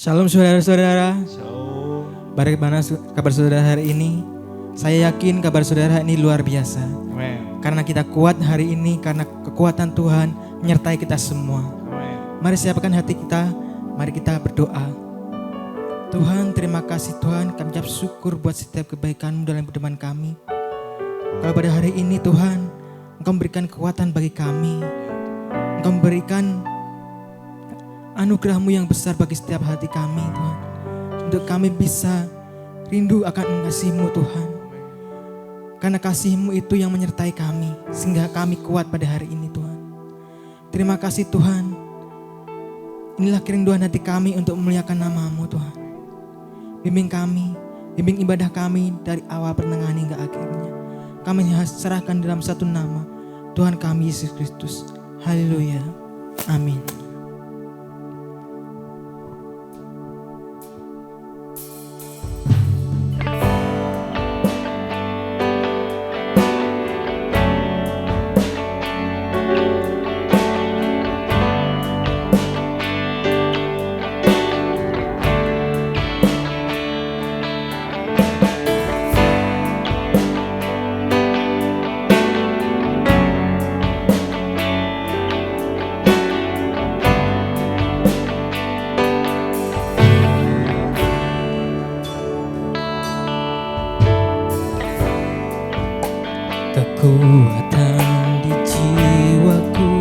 Shalom saudara-saudara. Shalom. Bagaimana kabar saudara hari ini? Saya yakin kabar saudara ini luar biasa. Amen. Karena kita kuat hari ini, karena kekuatan Tuhan menyertai kita semua. Amen. Mari siapkan hati kita, mari kita berdoa. Tuhan, terima kasih Tuhan, kami ucap syukur buat setiap kebaikan-Mu dalam kehidupan kami. Kalau pada hari ini Tuhan, Engkau memberikan kekuatan bagi kami. Engkau memberikan anugerah-Mu yang besar bagi setiap hati kami Tuhan. Untuk kami bisa rindu akan kasih-Mu Tuhan. Karena kasih-Mu itu yang menyertai kami, sehingga kami kuat pada hari ini Tuhan. Terima kasih Tuhan. Inilah kerinduan hati kami untuk memuliakan nama-Mu Tuhan. Bimbing kami, bimbing ibadah kami dari awal pertengahan hingga akhirnya. Kami serahkan dalam satu nama, Tuhan kami Yesus Kristus. Haleluya. Amin. Kekuatan di jiwaku,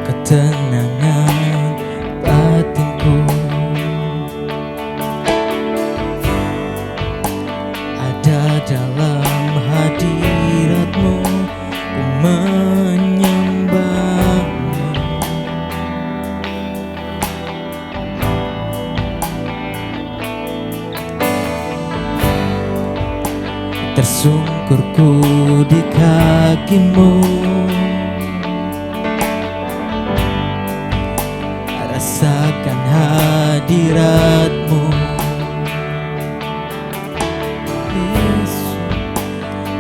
ketenangan batinku, ada dalam hadirat-Mu, ku menyembah-Mu. Tersungkurku di kaki-Mu, rasakan hadirat-Mu, Yesus.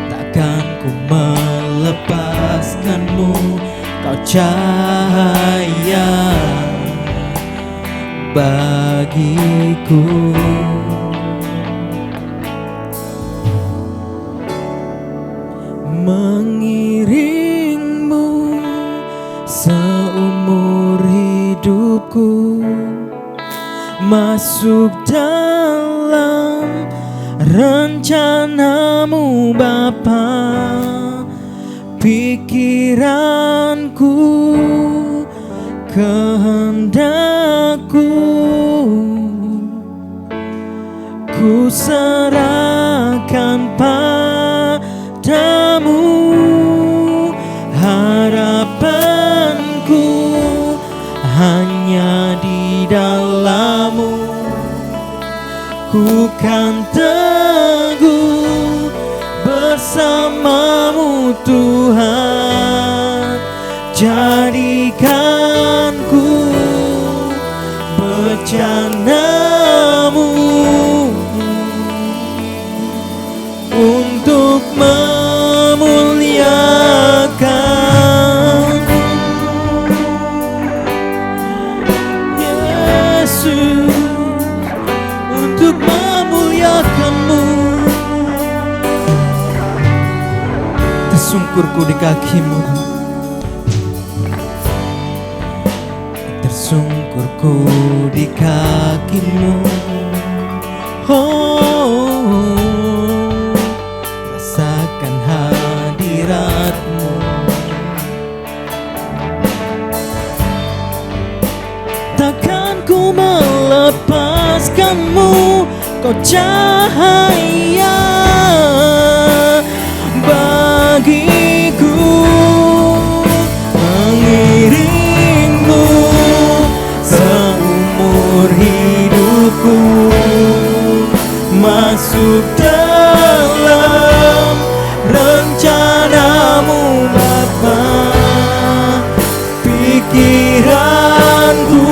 Takkan ku melepaskan-Mu, Kau cahaya bagiku. Mengiring-Mu seumur hidupku, masuk dalam rencana-Mu Bapa. Pikiranku, kehendakku, ku serahkan padamu. Harapanku hanya di dalam-Mu, ku kan teguh bersama-Mu Tuhan. Jadikanku bencana-Mu untuk memuliakan Yesus, untuk memuliakan-Mu. Tersungkurku di kaki-Mu, tersungkurku di kaki-Mu. Rasakan hadirat-Mu. Takkan ku melepaskan-Mu, Kau cahaya bagiku. Mengiring-Mu seumur hidupku, masuk dalam rencana-Mu Bapa. Pikiranku,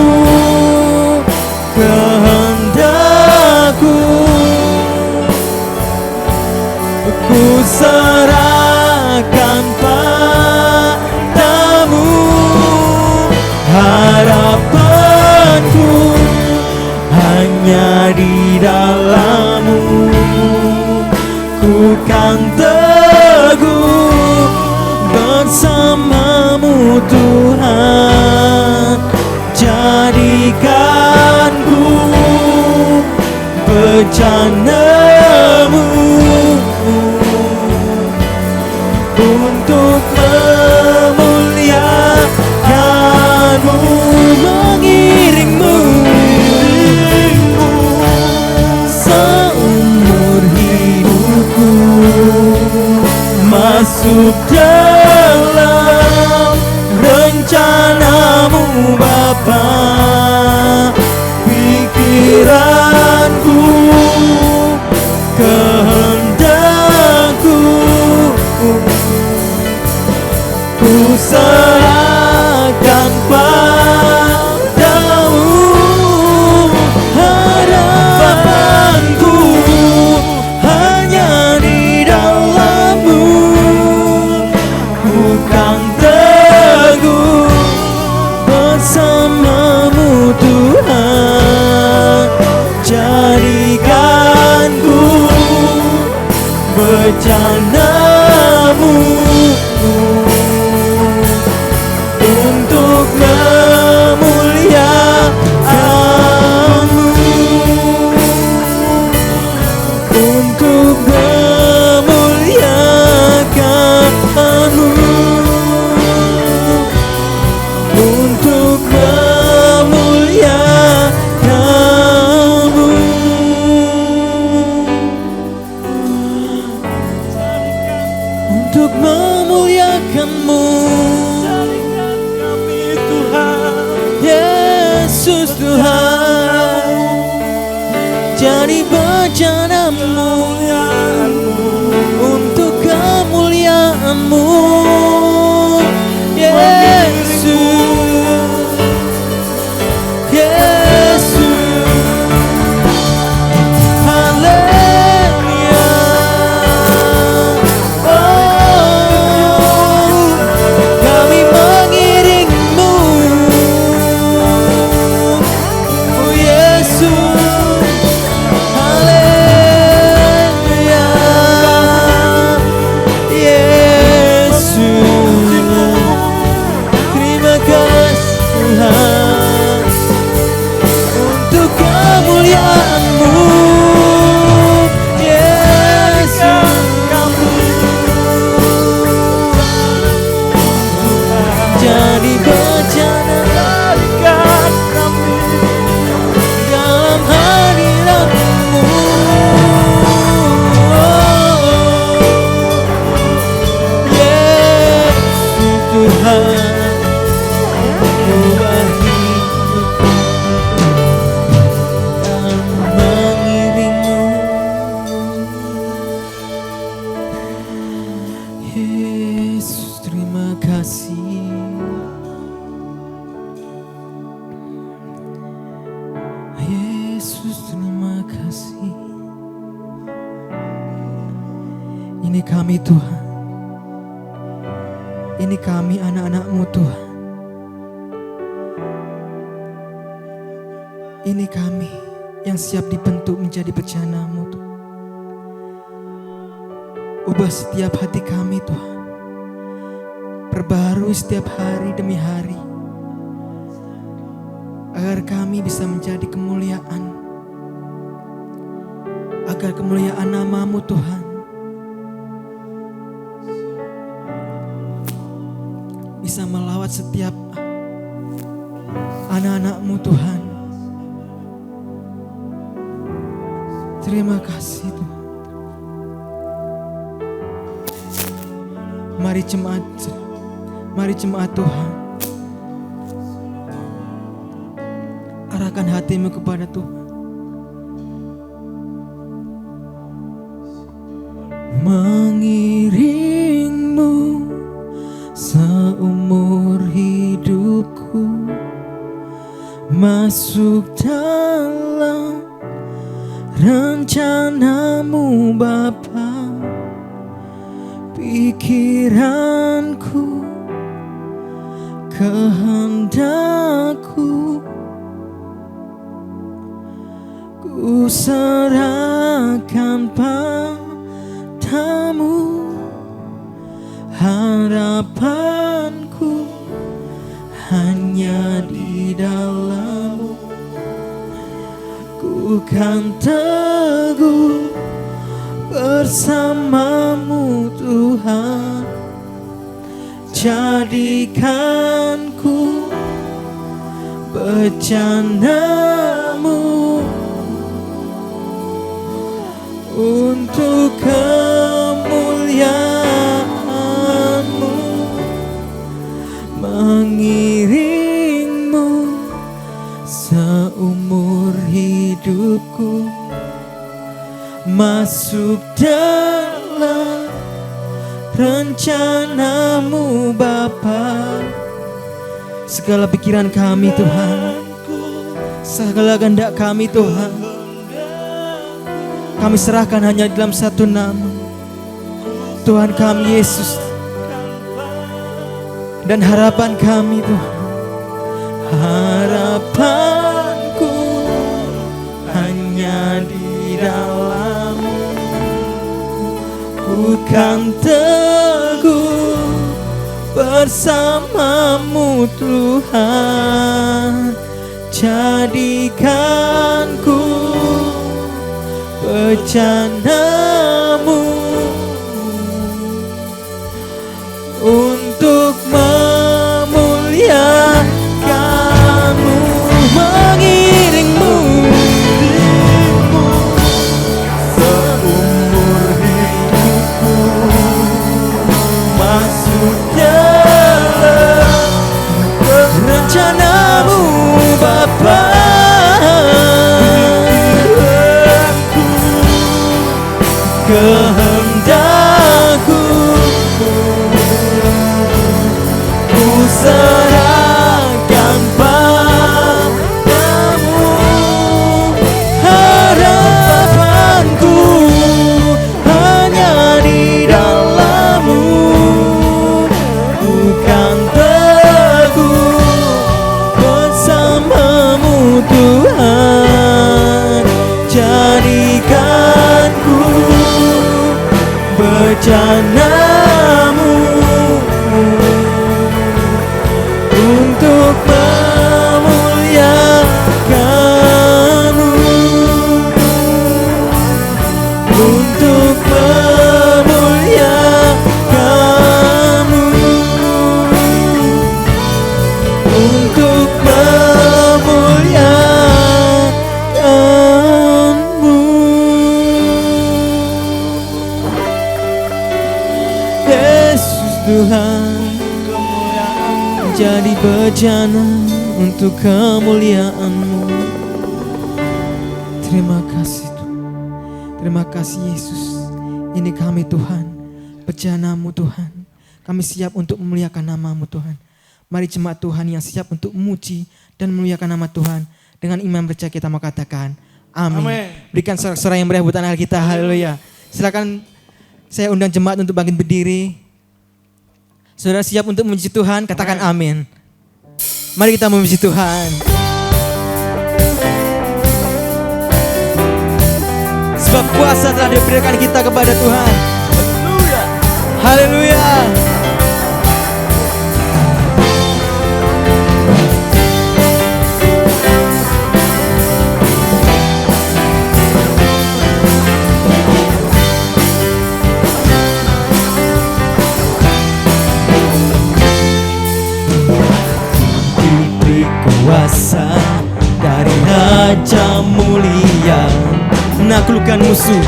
kehendakku, ku serahkan padamu. rencanamu untuk memuliakanmu, mengiringmu seumur hidupku, masuk dalam rencanamu Bapa. Pikiranku, kehendakku, ku serahkan padamu. Harapanku hanya di dalam-Mu, bukan teguh bersama-Mu Tuhan. Jadikanku bencanamu untuk memuliakanmu, untuk memuliakanmu, untuk memuliakanmu. Untuk memuliakanmu, Yesus Tuhan, jadi bencanamu untuk kemuliaan-Mu, Yesus, Yesus, haleluya. Oh, kami mengiringmu, oh Yesus, haleluya, Yesus. Terima kasih Tuhan untuk kemuliaan-Mu, Yesus. Jadi bencana dalam hadirat-Mu, Yesus Tuhan. Ubah hidupku dan mengiringmu, Yesus. Terima kasih, Yesus. Terima kasih. Ini kami Tuhan, ini kami anak-anak-Mu Tuhan. Ini kami yang siap dibentuk menjadi bencana-Mu Tuhan. Ubah setiap hati kami Tuhan, perbarui setiap hari demi hari, agar kami bisa menjadi kemuliaan, agar kemuliaan nama-Mu Tuhan bisa melawat setiap anak-anak-Mu Tuhan. Terima kasih Tuhan. Mari jemaat Tuhan, arahkan hatimu kepada Tuhan. Mengiringmu seumur hidupku, masuk dalam rencana-Mu Bapa. Pikiranku, kehendakku, ku serahkan padamu. Harapanku hanya di dalam-Mu, Ku kan teguh bersamamu Tuhan. Jadikan ku bejanamu untuk kemuliaan-Mu, mengiringmu seumur hidupku, masuk dalam rencana-Mu Bapa. Segala pikiran kami Tuhan, segala kehendak kami Tuhan, kami serahkan hanya dalam satu nama, Tuhan kami Yesus. Dan harapan kami Tuhan, harapanku hanya di dalam-Mu. Ku kan teguh bersama-Mu Tuhan. Jadikan ku bejana-Mu untuk memuliakan-Mu, mengiring-Mu seumur hidupku, masuk dalam rencana-Mu Bapa. Kehendakku ku serahkan padamu, harapanku hanya di dalam-Mu. Bukan teguh bersama-Mu Tuhan. Jadikan ku bejana-Mu untuk memuliakan-Mu, untuk memuliakan-Mu, untuk memuliakan-Mu. Yesus Tuhan, jadi bejana untuk kemuliaan-Mu. Terima kasih Tuhan, terima kasih Yesus. Ini kami Tuhan, bejana-Mu Tuhan. Kami siap untuk memuliakan nama-Mu Tuhan. Mari jemaat Tuhan yang siap untuk memuji dan memuliakan nama Tuhan. Dengan iman percaya kita mau katakan amin. Berikan sorak-sorai yang meriah buat anak kita. Haleluya. Silakan saya undang jemaat untuk bangkit berdiri. Saudara siap untuk memuji Tuhan, katakan amin. Mari kita memuji Tuhan. Sebab kuasa telah diberikan kita kepada Tuhan. Haleluya. Haleluya. Kuasa dari Raja mulia, menaklukkan musuh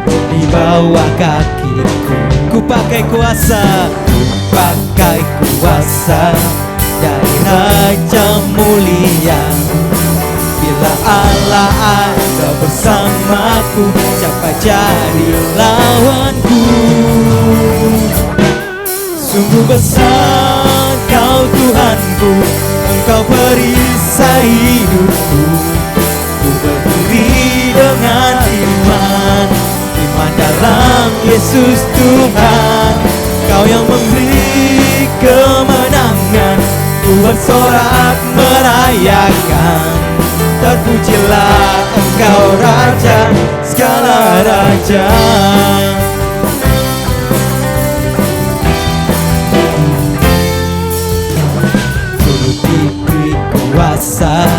di bawah kakiku. Ku pakai kuasa, ku pakai kuasa dari Raja mulia. Bila Allah ada bersamaku, siapa jadi lawanku? Sungguh besar Kau Tuhanku, Engkau perisai hidupku. Ku berdiri dengan iman, iman dalam Yesus Tuhan. Kau yang memberi kemenangan, ku bersorak merayakan. Terpujilah Engkau Raja, segala raja. besar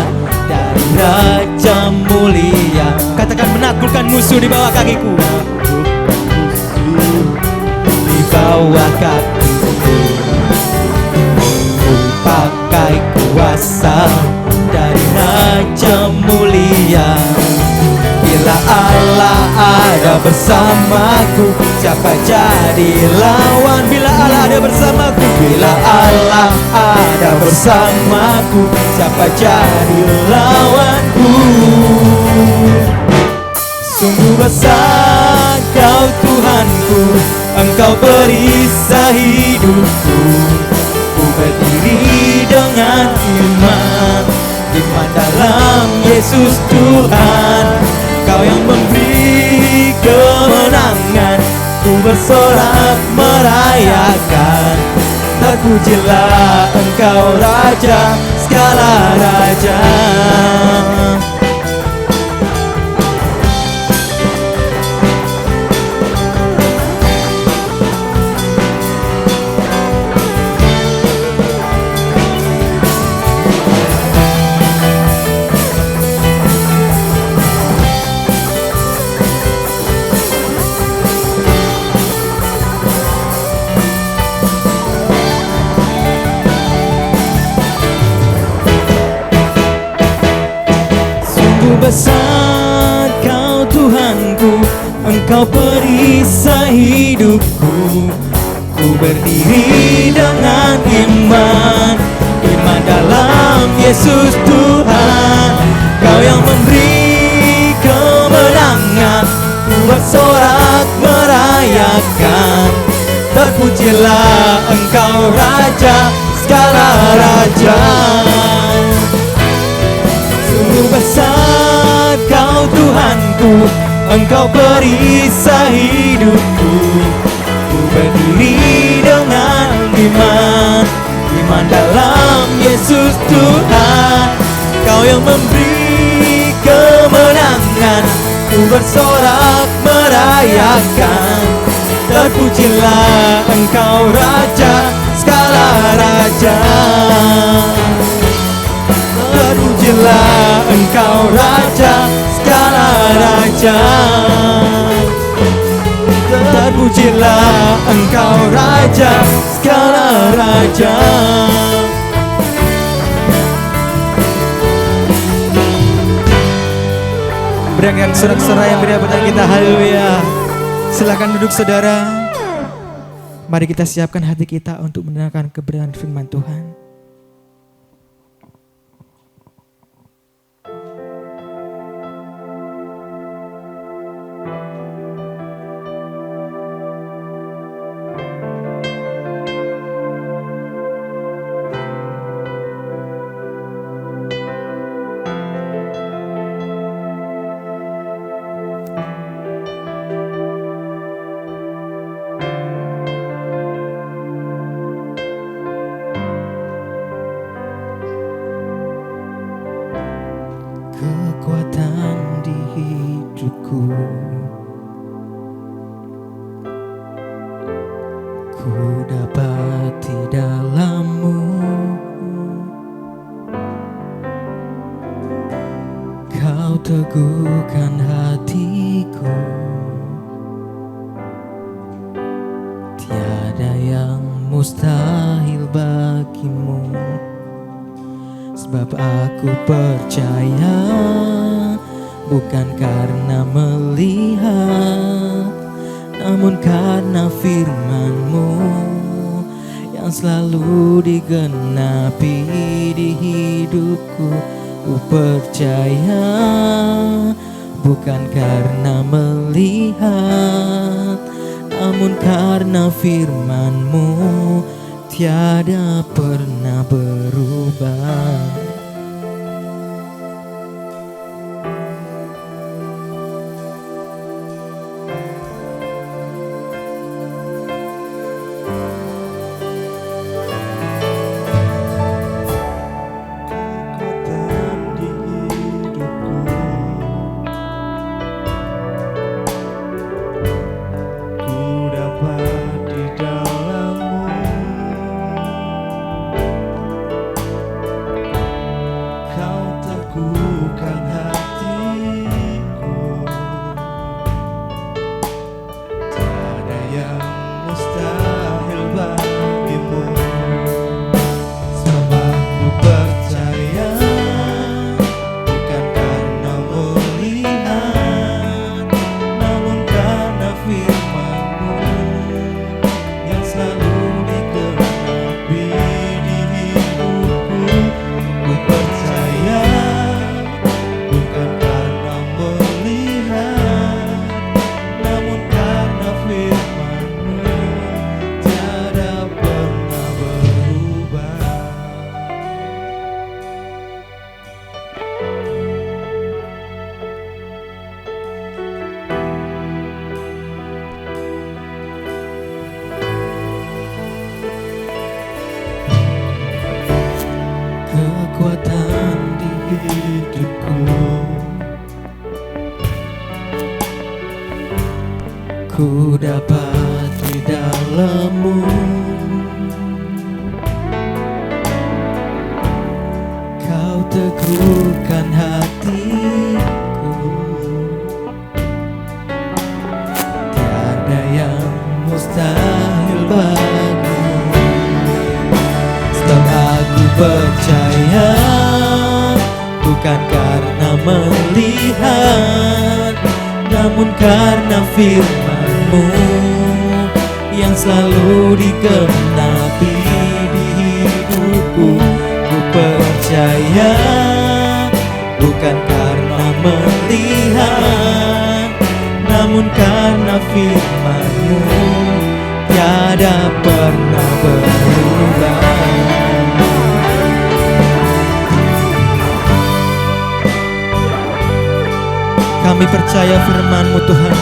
dari Raja mulia. Katakan, menaklukkan musuh di bawah kakiku. Di bawah kakiku, ku pakai kuasa dari Raja mulia. Bila Allah ada bersamaku, siapa jadi lawan? Bila Allah ada bersamaku, bila Allah ada bersamaku, siapa jadi lawanku? Sungguh besar Kau Tuhanku, Engkau perisai hidupku. Ku berdiri dengan iman, iman dalam Yesus Tuhan. Kau yang memberi kemenangan, ku bersorak merayakan. Terpujilah Engkau Raja, segala raja. Besar Kau Tuhanku, Engkau perisai hidupku. Ku berdiri dengan iman, iman dalam Yesus Tuhan. Kau yang memberi kemenangan, ku bersorak merayakan. Terpujilah Engkau Raja, segala raja. Sungguh besar Kau Tuhanku, Engkau perisai hidupku. Ku berdiri dengan iman, iman dalam Yesus Tuhan. Kau yang memberi kemenangan, ku bersorak merayakan. Terpujilah Engkau Raja, segala raja. Terpujilah Engkau Raja, segala raja. Terpujilah Engkau Raja, segala raja. Berikan sorak-sorai yang beri buat kita, haleluya. Silakan duduk saudara. Mari kita siapkan hati kita untuk mendengarkan kebenaran firman Tuhan. Kekuatan di hidupku, ku dapati dalam-Mu. Kau teguhkan hatiku, tiada yang mustahil bagimu. Sebab aku percaya, bukan karena melihat, namun karena firman-Mu yang selalu digenapi di hidupku. Ku percaya, bukan karena melihat, namun karena firman-Mu tiada pernah berubah. teguhkan hatiku. Tiada yang mustahil bagimu, sebab aku percaya, bukan karena melihat, namun karena firman-Mu yang selalu digenapi di hidupku. Ku percaya, bukan karena melihat, namun karena firman-Mu tiada pernah berubah. Kekuatan di hidupku, ku dapat di dalam-Mu. Kau teguhkan hatiku, tiada yang mustahil bagimu. Sebab aku percaya, bukan karena melihat, namun karena firman-Mu yang selalu digenapi di hidupku. Ku percaya, bukan karena melihat, namun karena firman-Mu tiada pernah berubah. Kami percaya firman-Mu Tuhan.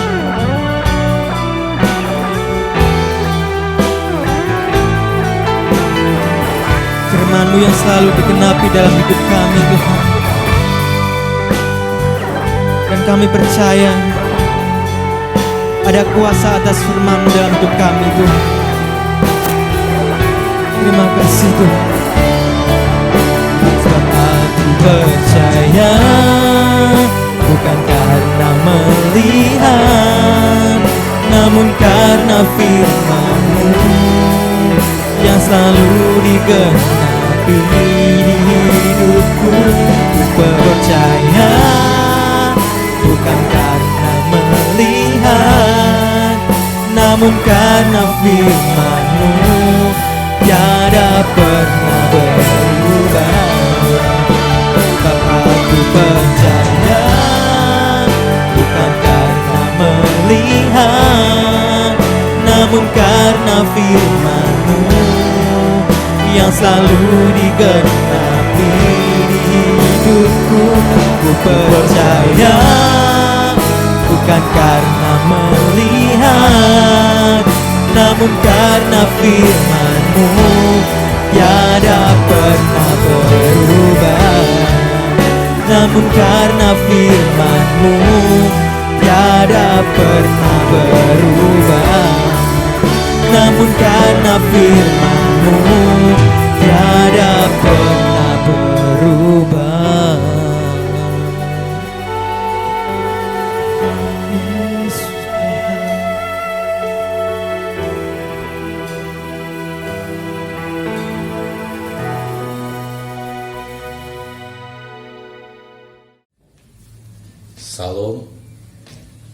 Firman-Mu yang selalu digenapi dalam hidup kami Tuhan. Dan kami percaya ada kuasa atas firman-Mu dalam hidup kami Tuhan. Terima kasih Tuhan. Sebab aku percaya, bukan karena melihat, namun karena firman-Mu yang selalu digenapi di hidupku. Ku percaya, bukan karena melihat, namun karena firman-Mu tiada pernah berubah. Sebab aku percaya, bukan karena melihat, namun karena firman-Mu yang selalu digenapi di hidupku. Ku percaya, bukan karena melihat, namun karena firman-Mu tiada pernah berubah. Namun karena firman-Mu tiada pernah berubah. Namun karena firman-Mu tiada pernah berubah. Yesus Tuhan. Salam.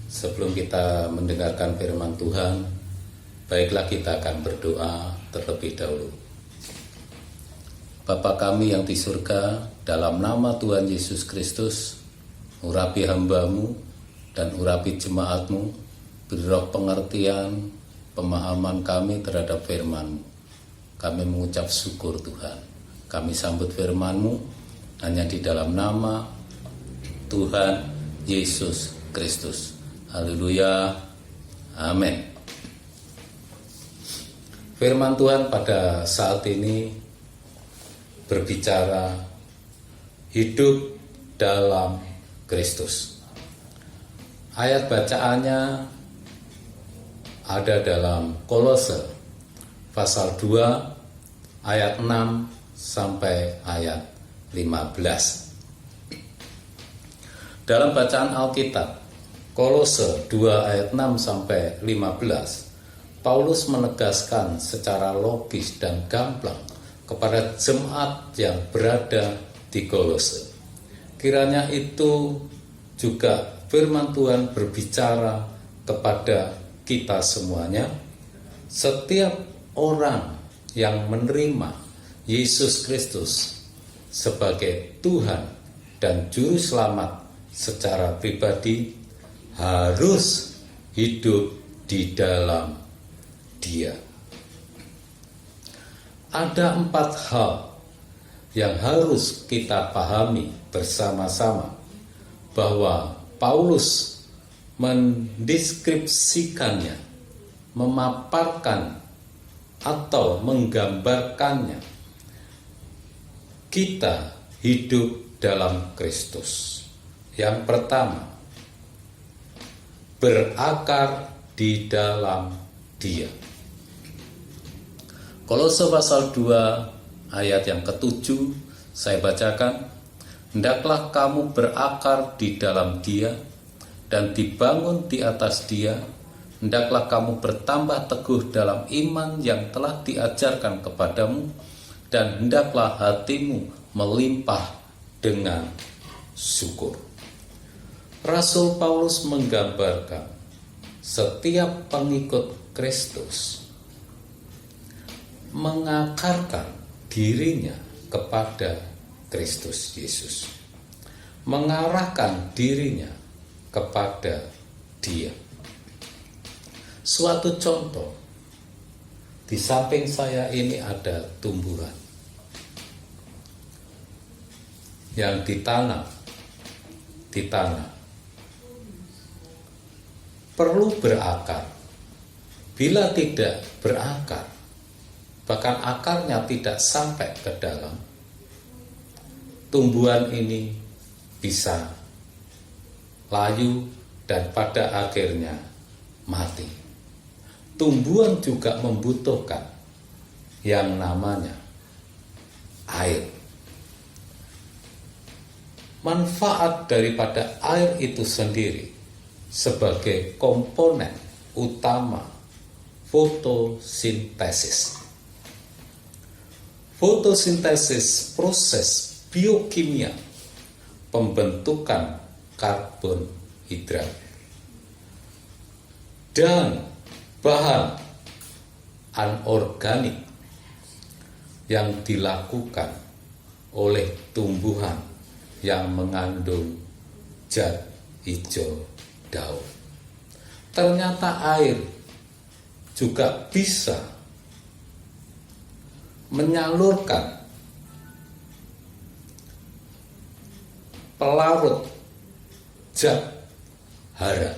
Sebelum kita mendengarkan firman Tuhan, baiklah kita akan berdoa terlebih dahulu. Bapa kami yang di surga, dalam nama Tuhan Yesus Kristus, urapi hamba-Mu dan urapi jemaat-Mu, beri roh pengertian, pemahaman kami terhadap firman-Mu. Kami mengucap syukur Tuhan. Kami sambut firman-Mu hanya di dalam nama Tuhan Yesus Kristus. Haleluya. Amin. Firman Tuhan pada saat ini berbicara hidup dalam Kristus. Ayat bacaannya ada dalam Kolose pasal 2 ayat 6 sampai ayat 15. Dalam bacaan Alkitab, Kolose 2 ayat 6 sampai 15, Paulus menegaskan secara logis dan gamblang kepada jemaat yang berada di Kolose. Kiranya itu juga firman Tuhan berbicara kepada kita semuanya. Setiap orang yang menerima Yesus Kristus sebagai Tuhan dan Juru Selamat secara pribadi harus hidup di dalam Dia. Ada 4 hal yang harus kita pahami bersama-sama, bahwa Paulus mendeskripsikannya, memaparkan atau menggambarkannya. Kita hidup dalam Kristus. Yang pertama, berakar di dalam Dia. Kolose pasal 2 ayat yang ke-7 saya bacakan. Hendaklah kamu berakar di dalam Dia dan dibangun di atas Dia. Hendaklah kamu bertambah teguh dalam iman yang telah diajarkan kepadamu, dan hendaklah hatimu melimpah dengan syukur. Rasul Paulus menggambarkan setiap pengikut Kristus mengakarkan dirinya kepada Kristus Yesus, mengarahkan dirinya kepada Dia. Suatu contoh, di samping saya ini ada tumbuhan yang ditanam di tanah. Perlu berakar. Bila tidak berakar, bahkan akarnya tidak sampai ke dalam, tumbuhan ini bisa layu dan pada akhirnya mati. Tumbuhan juga membutuhkan yang namanya air. Manfaat daripada air itu sendiri sebagai komponen utama fotosintesis. Fotosintesis proses biokimia pembentukan karbonhidrat dan bahan anorganik yang dilakukan oleh tumbuhan yang mengandung zat hijau daun. Ternyata air juga bisa menyalurkan pelarut zat hara.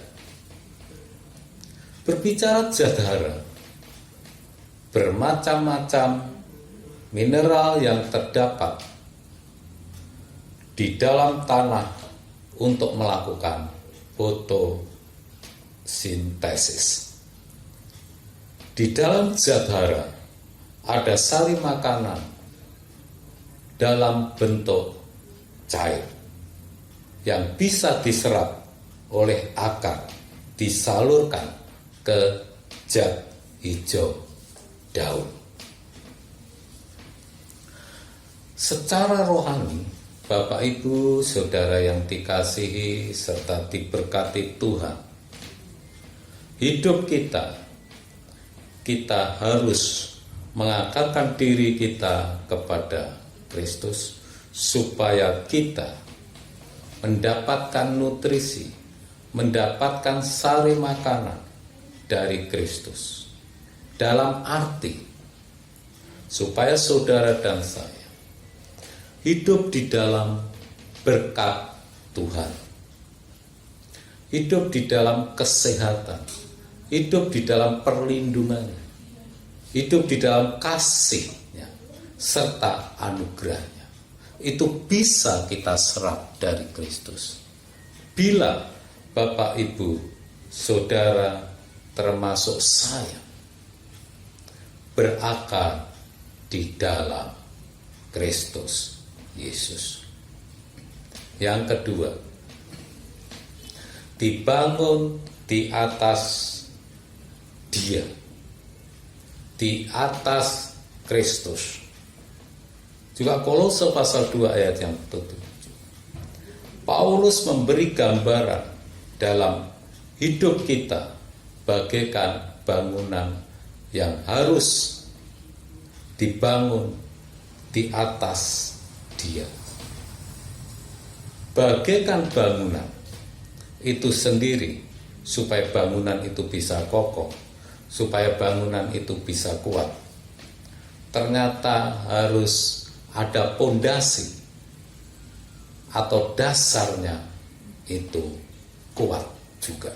Berbicara zat hara, bermacam-macam mineral yang terdapat di dalam tanah untuk melakukan fotosintesis. Di dalam zat hara ada sari makanan dalam bentuk cair yang bisa diserap oleh akar, disalurkan ke zat hijau daun. Secara rohani, Bapak Ibu Saudara yang dikasihi serta diberkati Tuhan, hidup kita harus mengakarkan diri kita kepada Kristus supaya kita mendapatkan nutrisi, mendapatkan sari makanan dari Kristus. Dalam arti supaya saudara dan saya hidup di dalam berkat Tuhan, hidup di dalam kesehatan, hidup di dalam perlindungannya, hidup di dalam kasihnya serta anugerahnya. Itu bisa kita serap dari Kristus. Bila Bapak Ibu Saudara termasuk saya berakar di dalam Kristus Yesus. Yang kedua, dibangun di atas Dia, di atas Kristus. Juga Kolose pasal 2 ayat yang ke-7. Paulus memberi gambaran dalam hidup kita bagaikan bangunan yang harus dibangun di atas Dia. Bagaikan bangunan itu sendiri, supaya bangunan itu bisa kokoh, supaya bangunan itu bisa kuat, ternyata harus ada pondasi atau dasarnya itu kuat juga.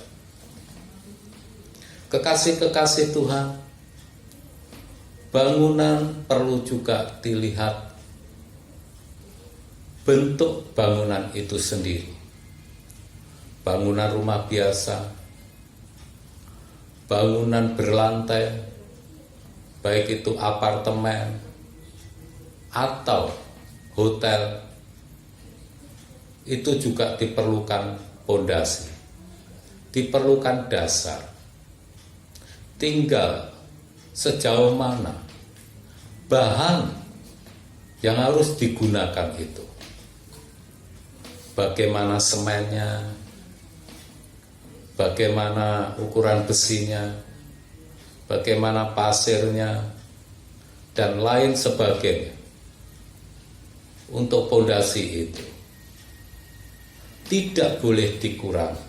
Kekasih-kekasih Tuhan, bangunan perlu juga dilihat bentuk bangunan itu sendiri. Bangunan rumah biasa, bangunan berlantai, baik itu apartemen atau hotel, itu juga diperlukan pondasi, diperlukan dasar. Tinggal sejauh mana bahan yang harus digunakan itu. Bagaimana semennya, bagaimana ukuran besinya, bagaimana pasirnya, dan lain sebagainya. Untuk pondasi itu tidak boleh dikurangi.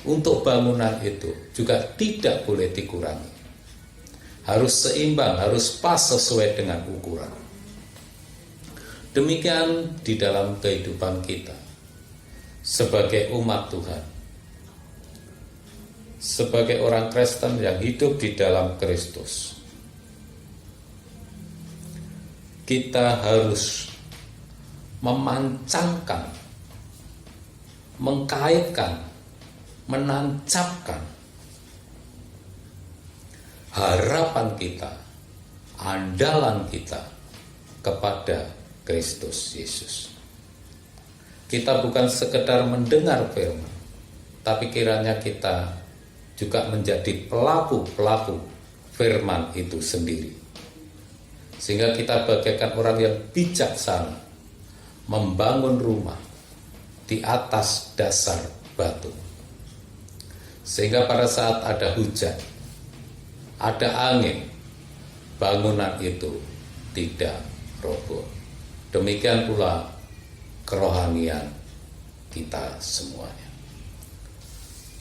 Untuk bangunan itu juga tidak boleh dikurangi. Harus seimbang, harus pas sesuai dengan ukuran. Demikian di dalam kehidupan kita sebagai umat Tuhan, sebagai orang Kristen yang hidup di dalam Kristus. Kita harus memancangkan, mengkaitkan, menancapkan harapan kita, andalan kita kepada Kristus Yesus. Kita bukan sekedar mendengar firman, tapi kiranya kita juga menjadi pelaku-pelaku firman itu sendiri. Sehingga kita bagaikan orang yang bijaksana membangun rumah di atas dasar batu. Sehingga pada saat ada hujan, ada angin, bangunan itu tidak roboh. Demikian pula kerohanian kita semuanya.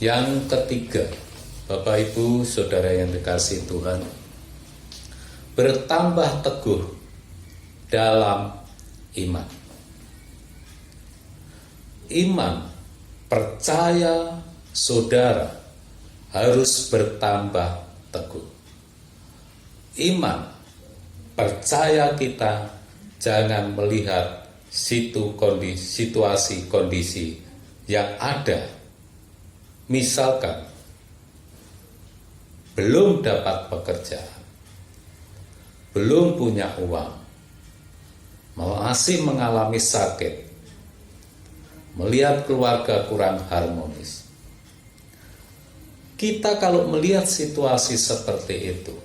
Yang ketiga, Bapak Ibu Saudara yang dikasihi Tuhan, bertambah teguh dalam iman. Iman, percaya saudara harus bertambah teguh. Iman, percaya kita jangan melihat situasi kondisi yang ada. Misalkan belum dapat pekerjaan, belum punya uang, masih mengalami sakit, melihat keluarga kurang harmonis. Kita kalau melihat situasi seperti itu,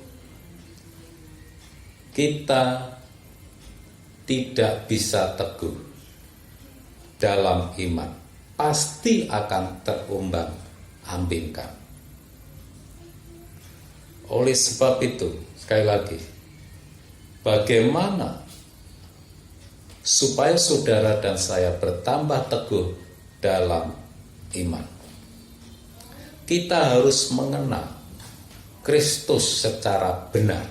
kita tidak bisa teguh dalam iman, pasti akan terombang-ambingkan. Oleh sebab itu, sekali lagi, bagaimana supaya saudara dan saya bertambah teguh dalam iman? Kita harus mengenal Kristus secara benar.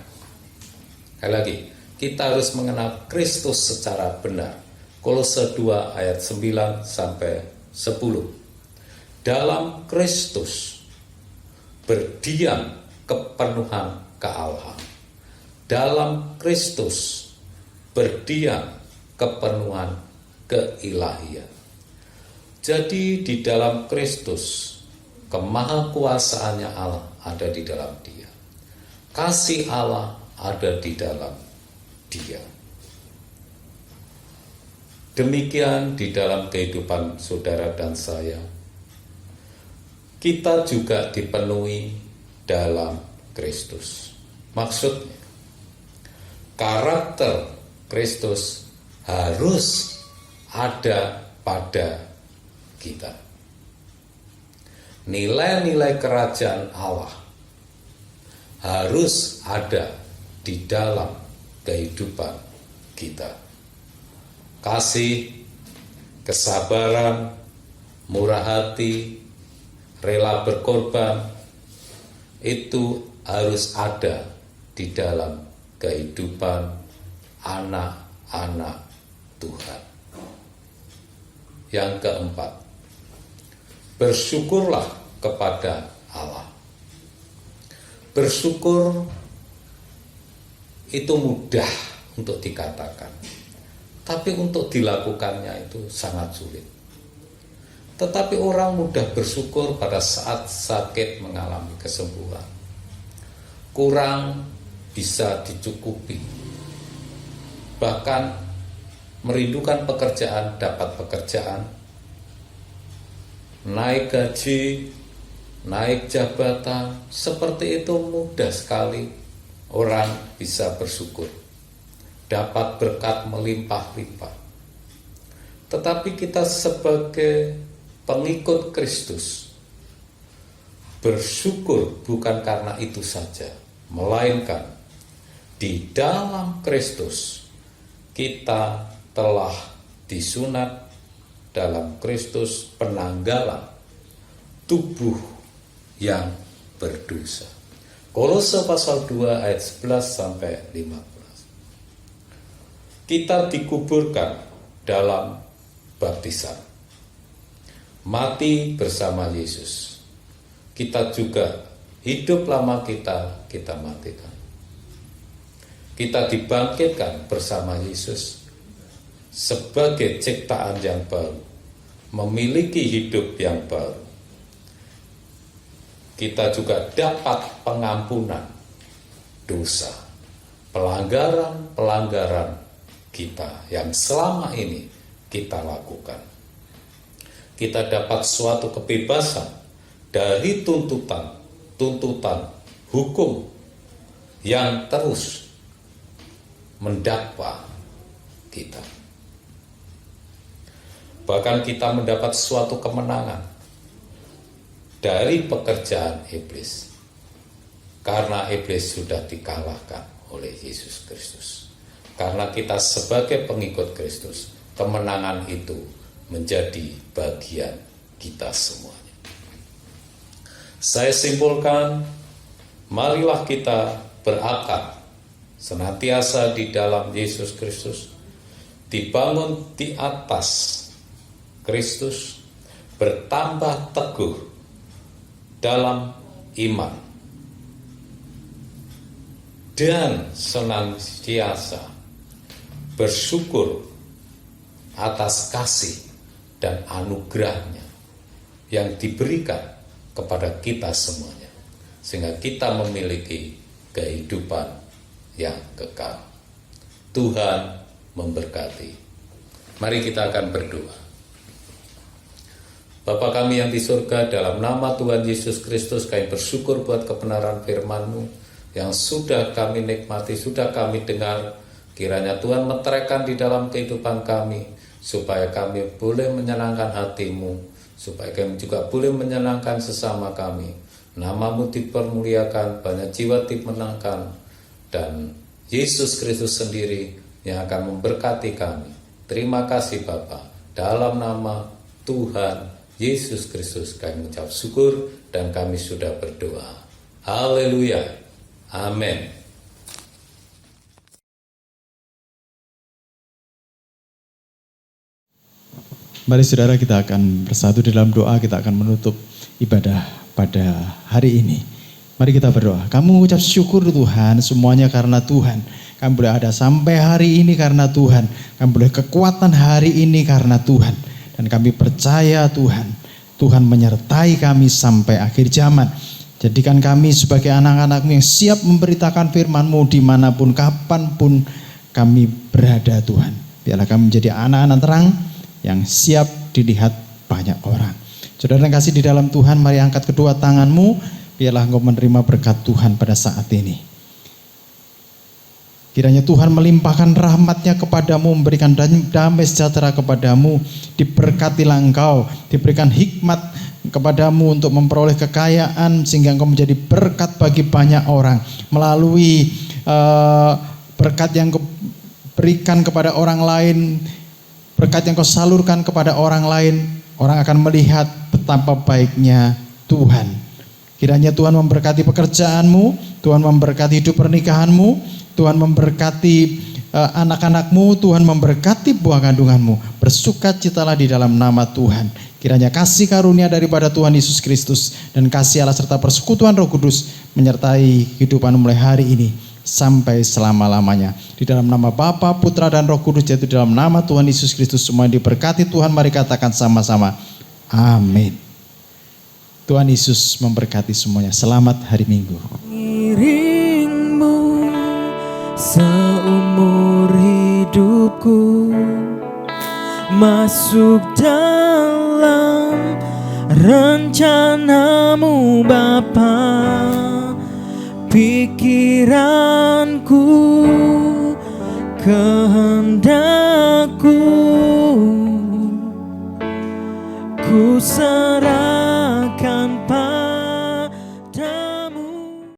Sekali lagi, kita harus mengenal Kristus secara benar. Kolose 2 ayat 9 sampai 10. Dalam Kristus berdiam kepenuhan kealahan. Dalam Kristus berdiam kepenuhan keilahian. Jadi di dalam Kristus kemahakuasaannya Allah ada di dalam Dia. Kasih Allah ada di dalam Dia. Demikian di dalam kehidupan saudara dan saya. kita juga dipenuhi dalam Kristus. Maksudnya, karakter Kristus harus ada pada kita. Nilai-nilai kerajaan Allah harus ada di dalam kehidupan kita. Kasih, kesabaran, murah hati, rela berkorban, itu harus ada di dalam kehidupan anak-anak Tuhan. Yang keempat, bersyukurlah kepada Allah. Bersyukur itu mudah untuk dikatakan, tapi untuk dilakukannya itu sangat sulit. Tetapi orang mudah bersyukur pada saat sakit mengalami kesembuhan. Kurang bisa dicukupi. Bahkan merindukan pekerjaan, dapat pekerjaan. Naik gaji, naik jabatan, seperti itu mudah sekali orang bisa bersyukur. Dapat berkat melimpah-limpah. Tetapi kita sebagai pengikut Kristus bersyukur bukan karena itu saja, melainkan di dalam Kristus kita telah disunat dalam Kristus penanggalan tubuh yang berdosa. Kolose pasal 2 ayat 11 sampai 15. Kita dikuburkan dalam baptisan, mati bersama Yesus. Kita juga hidup lama kita matikan. Kita dibangkitkan bersama Yesus sebagai ciptaan yang baru, memiliki hidup yang baru. Kita juga dapat pengampunan dosa, pelanggaran-pelanggaran kita yang selama ini kita lakukan. Kita dapat suatu kebebasan dari tuntutan hukum yang terus mendakwa kita. Bahkan kita mendapat suatu kemenangan dari pekerjaan iblis, karena iblis sudah dikalahkan oleh Yesus Kristus. Karena kita sebagai pengikut Kristus, kemenangan itu menjadi bagian kita semuanya. Saya simpulkan, marilah kita berakar senantiasa di dalam Yesus Kristus, dibangun di atas Kristus, bertambah teguh dalam iman, dan senantiasa bersyukur atas kasih dan anugerahnya yang diberikan kepada kita semuanya, sehingga kita memiliki kehidupan yang kekal. Tuhan memberkati. Mari kita akan berdoa. Bapa kami yang di surga, dalam nama Tuhan Yesus Kristus, kami bersyukur buat kebenaran firman-Mu yang sudah kami nikmati, sudah kami dengar. Kiranya Tuhan meteraikan di dalam kehidupan kami, supaya kami boleh menyenangkan hati-Mu, supaya kami juga boleh menyenangkan sesama kami. Nama-Mu dipermuliakan, banyak jiwa dimenangkan, dan Yesus Kristus sendiri yang akan memberkati kami. Terima kasih Bapa. Dalam nama Tuhan Yesus Kristus kami mengucap syukur dan kami sudah berdoa. Haleluya. Amin. Mari saudara, kita akan bersatu dalam doa, kita akan menutup ibadah pada hari ini. Mari kita berdoa. Kami mengucap syukur Tuhan, semuanya karena Tuhan. Kami boleh ada sampai hari ini karena Tuhan. Kami boleh kekuatan hari ini karena Tuhan. Dan kami percaya Tuhan menyertai kami sampai akhir zaman. Jadikan kami sebagai anak-anak-Mu yang siap memberitakan firman-Mu dimanapun, kapanpun kami berada Tuhan. Biarlah kami menjadi anak-anak terang yang siap dilihat banyak orang. Saudara yang kasih di dalam Tuhan, mari angkat kedua tanganmu, biarlah engkau menerima berkat Tuhan pada saat ini. Kiranya Tuhan melimpahkan rahmat-Nya kepadamu, memberikan damai sejahtera kepadamu, diberkatilah engkau, diberikan hikmat kepadamu untuk memperoleh kekayaan sehingga engkau menjadi berkat bagi banyak orang melalui berkat yang kau berikan kepada orang lain, berkat yang kau salurkan kepada orang lain. Orang akan melihat betapa baiknya Tuhan. Kiranya Tuhan memberkati pekerjaanmu, Tuhan memberkati hidup pernikahanmu, Tuhan memberkati anak-anakmu, Tuhan memberkati buah kandunganmu. Bersukacitalah di dalam nama Tuhan. Kiranya kasih karunia daripada Tuhan Yesus Kristus dan kasih Allah serta persekutuan Roh Kudus menyertai kehidupan mulai hari ini sampai selama-lamanya. Di dalam nama Bapa, Putra dan Roh Kudus, yaitu dalam nama Tuhan Yesus Kristus semua diberkati Tuhan. Mari katakan sama-sama, amin. Tuhan Yesus memberkati semuanya. Selamat hari Minggu. Iringmu seumur hidupku, masuk dalam rencanamu Bapa. Pikiranku, kehendakku, ku serahkan